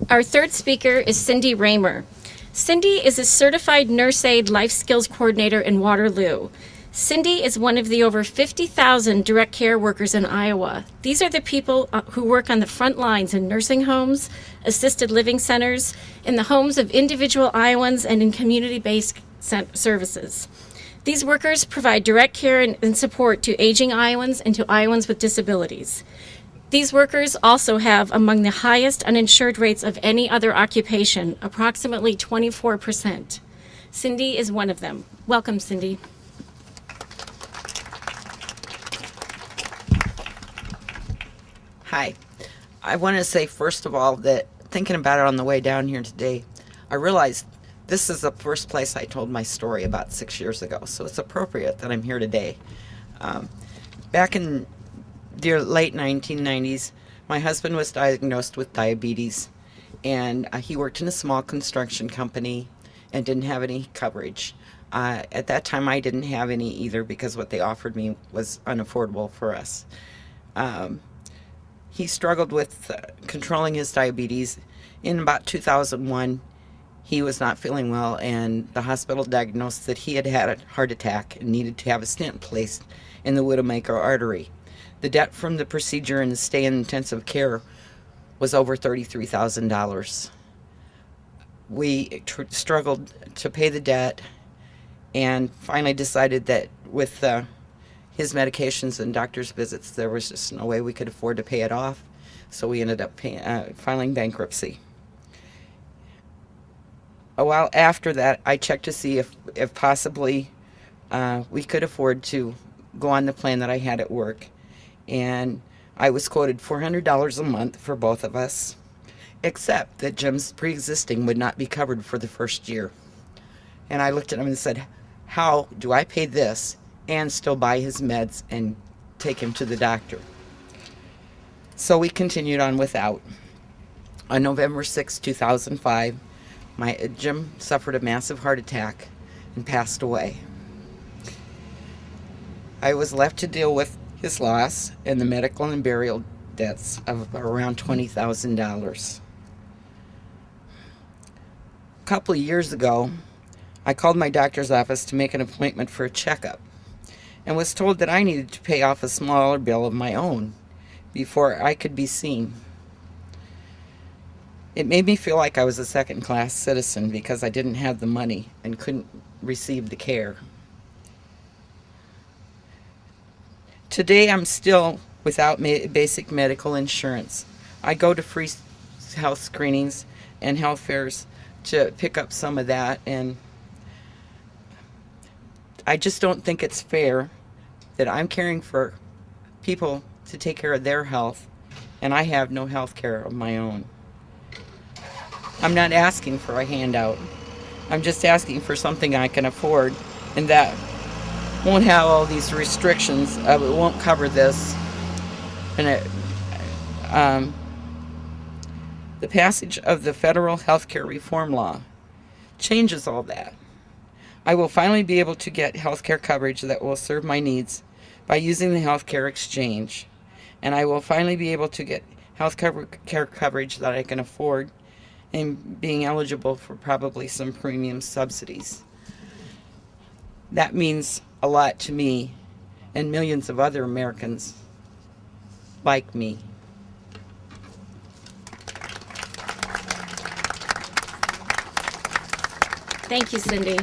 Our third speaker is Cindy Raymer. Cindy is a certified nurse aide life skills coordinator in Waterloo. Cindy is one of the over 50,000 direct care workers in Iowa. These are the people who work on the front lines in nursing homes, assisted living centers, in the homes of individual Iowans, and in community-based services. These workers provide direct care and support to aging Iowans and to Iowans with disabilities. These workers also have among the highest uninsured rates of any other occupation, approximately 24%. Cindy is one of them. Welcome, Cindy. Hi. I want to say, first of all, that thinking about it on the way down here today, I realized this is the first place I told my story about 6 years ago, so it's appropriate that I'm here today. Back in the late 1990s, my husband was diagnosed with diabetes, and he worked in a small construction company and didn't have any coverage. At that time, I didn't have any either because what they offered me was unaffordable for us. He struggled with controlling his diabetes. In about 2001, he was not feeling well, and the hospital diagnosed that he had had a heart attack and needed to have a stent placed in the Widowmaker artery. The debt from the procedure and the stay in intensive care was over $33,000. We struggled to pay the debt and finally decided that with his medications and doctor's visits, there was just no way we could afford to pay it off, so we ended up filing bankruptcy. A while after that, I checked to see if possibly we could afford to go on the plan that I had at work, and I was quoted $400 a month for both of us, except that Jim's pre-existing would not be covered for the first year. And I looked at him and said, how do I pay this and still buy his meds and take him to the doctor? So we continued on without. On November 6, 2005, Jim suffered a massive heart attack and passed away. I was left to deal with his loss and the medical and burial debts of around $20,000. A couple of years ago, I called my doctor's office to make an appointment for a checkup and was told that I needed to pay off a smaller bill of my own before I could be seen. It made me feel like I was a second-class citizen because I didn't have the money and couldn't receive the care. Today, I'm still without basic medical insurance. I go to free health screenings and health fairs to pick up some of that, and I just don't think it's fair that I'm caring for people to take care of their health, and I have no health care of my own. I'm not asking for a handout. I'm just asking for something I can afford, and that won't have all these restrictions. It won't cover this. And the passage of the federal health care reform law changes all that. I will finally be able to get health care coverage that will serve my needs by using the health care exchange. And I will finally be able to get health care coverage that I can afford and being eligible for probably some premium subsidies. That means a lot to me and millions of other Americans like me. Thank you, Cindy.